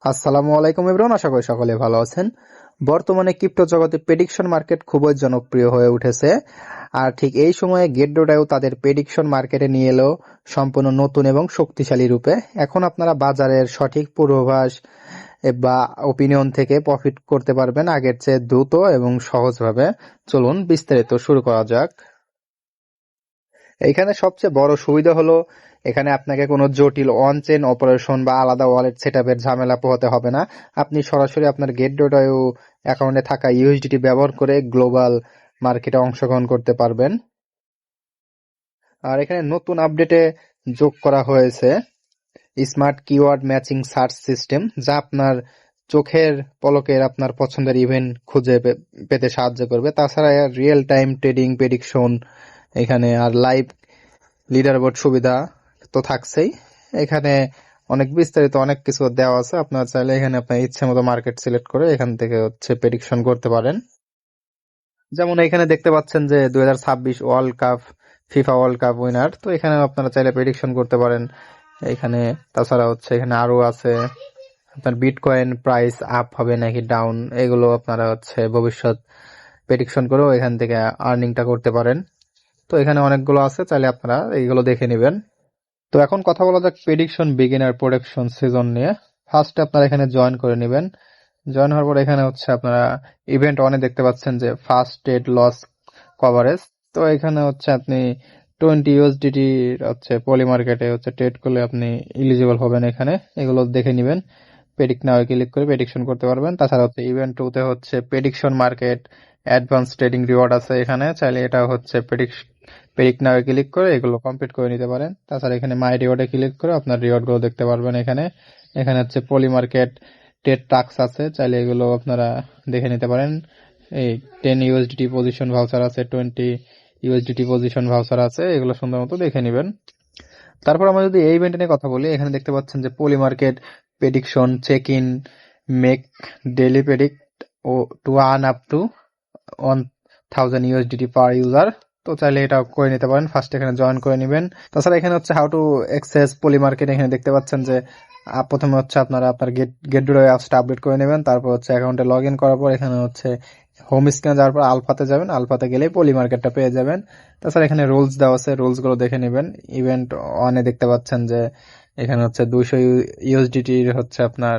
আসসালামু আলাইকুম এভরিওয়ান, আশা করি সকলে ভালো আছেন। বর্তমানে ক্রিপ্টো জগতে প্রেডিকশন মার্কেট খুবই জনপ্রিয় হয়ে উঠেছে। আর ঠিক এই সময়ে গেটডোটাও তাদের প্রেডিকশন মার্কেটে নিয়ে এলো সম্পূর্ণ নতুন এবং শক্তিশালী রূপে। এখন আপনারা বাজারের সঠিক পূর্বাভাস বা ওপিনিয়ন থেকে প্রফিট করতে পারবেন আগের চেয়ে দ্রুত এবং সহজভাবে। চলুন বিস্তারিত শুরু করা যাক। এইখানে সবচেয়ে বড় সুবিধা হলো এখানে আপনাকে কোনো জটিল অন চেইন অপারেশন বা আলাদা ওয়ালেট সেটআপের ঝামেলা পোহাতে হবে না। আপনি সরাসরি আপনার গেট.io অ্যাকাউন্টে থাকা ইউএসডিটি ব্যবহার করে গ্লোবাল মার্কেটে অংশগ্রহণ করতে পারবেন। আর এখানে নতুন আপডেটে যোগ করা হয়েছে smart keyword matching search system, যা আপনার চোখের পলকের আপনার পছন্দের ইভেন্ট খুঁজে পেতে সাহায্য করবে। তাছাড়া রিয়েল টাইম ট্রেডিং প্রেডিকশন এখানে আর লাইভ লিডারবোর্ড সুবিধা তো থাকছেই। এখানে অনেক বিস্তারিত অনেক কিছু দেওয়া আছে, আপনার চাইলে এখানে আপনার ইচ্ছে মতো মার্কেট সিলেক্ট করে এখান থেকে প্রেডিকশন করতে পারেন। যেমন এখানে দেখতে পাচ্ছেন যে 2026 world cup, FIFA world cup winner, তো এখানে আপনারা চাইলে প্রেডিকশন করতে পারেন এখানে। তাছাড়া এখানে আরো আছে আপনার বিটকয়েন প্রাইস আপ হবে নাকি ডাউন, এগুলো আপনারা ভবিষ্যৎ প্রেডিকশন করেও এখান থেকে আর্নিংটা করতে পারেন। তো এখানে অনেকগুলো আছে, চাইলে আপনারা এইগুলো দেখে নেবেন। তো এখন কথা বলা যাক প্রেডিকশন বিগিনার প্রোডাকশন সিজন নিয়ে। ফার্স্টে আপনারা এখানে জয়েন করে নেবেন। জয়েন হওয়ার পর এখানে আপনারা ইভেন্ট অনে দেখতে পাচ্ছেন যে ফার্স্ট ট্রেড লস কভারেজ। তো এখানে আপনি 20 ইউএসডিটি পলি মার্কেটে ট্রেড করলে আপনি এলিজিবল হবেন। এখানে এগুলো দেখে নেবেন। প্রেডিক্ট নাও ক্লিক করে প্রেডিকশন করতে পারবেন। তাছাড়া ইভেন্ট 2 তে prediction market advance trading reward আছে এখানে, চাইলে এটা প্রেডিক্ট নাও ক্লিক করে এগুলো কমপ্লিট করে নিতে পারেন। তাছাড়া এখানে মাই রিওয়ার্ডে ক্লিক করে আপনার রিওয়ার্ড গুলো দেখতে পারবেন। এখানে এখানে পলি মার্কেট ট্রেড টাক্স আছে, চাইলে এগুলো আপনারা দেখে নিতে পারেন। এই 10 ইউএসডিটি পজিশন ভাউচার আছে, 20 ইউএসডিটি পজিশন ভাউচার আছে, এগুলো সুন্দর মতো দেখে নেবেন। তারপর আমরা যদি এই ইভেন্ট নিয়ে কথা বলি, এখানে দেখতে পাচ্ছেন যে Polymarket prediction check in make daily predict ও to earn up to 1000 USDT per user. তো চাইলে এটা করে নিতে পারেন, ফার্স্ট এখানে জয়েন করে নেবেন। তাছাড়া এখানে how to access Polymarket, এখানে দেখতে পাচ্ছেন যে প্রথমে আপনারা আপনার গেট.io অ্যাপসটা আপডেট করে নেবেন। তারপর অ্যাকাউন্টে লগ ইন করার পর এখানে হোম স্ক্রিনে যাওয়ার পর আলফাতে যাবেন, আলফাতে গেলেই পলি মার্কেটটা পেয়ে যাবেন। তাছাড়া এখানে রুলস দেওয়া আছে, রুলস গুলো দেখে নেবেন। ইভেন্ট অনে দেখতে পাচ্ছেন যে এখানে 200 ইউএসডিটির আপনার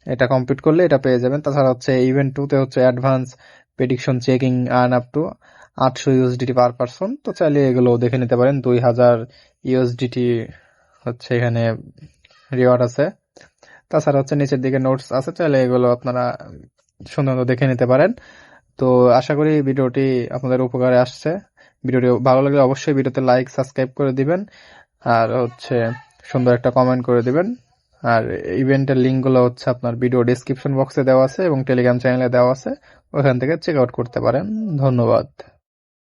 এটা কমপ্লিট করলে এটা পেয়ে যাবেন। তাছাড়া ইভেন্ট 2 তে advance prediction checking earn up two 800 USDT per person. তো চাইলে এগুলো দেখে নিতে পারেন। 2000 ইউএসডিটি এখানে রিওয়ার্ড আছে। তাছাড়া নিচের দিকে নোটস আছে, চাইলে এগুলো আপনারা সুন্দর দেখে নিতে পারেন। তো আশা করি ভিডিওটি আপনাদের উপকারে আসছে। ভিডিওটি ভালো লাগলে অবশ্যই ভিডিওতে লাইক সাবস্ক্রাইব করে দিবেন, আর সুন্দর একটা কমেন্ট করে দিবেন। আর ইভেন্টের লিঙ্ক গুলো আপনার ভিডিও ডেসক্রিপশন বক্সে দেওয়া আছে এবং টেলিগ্রাম চ্যানেলে দেওয়া আছে, ওখান থেকে চেক আউট করতে পারেন। ধন্যবাদ।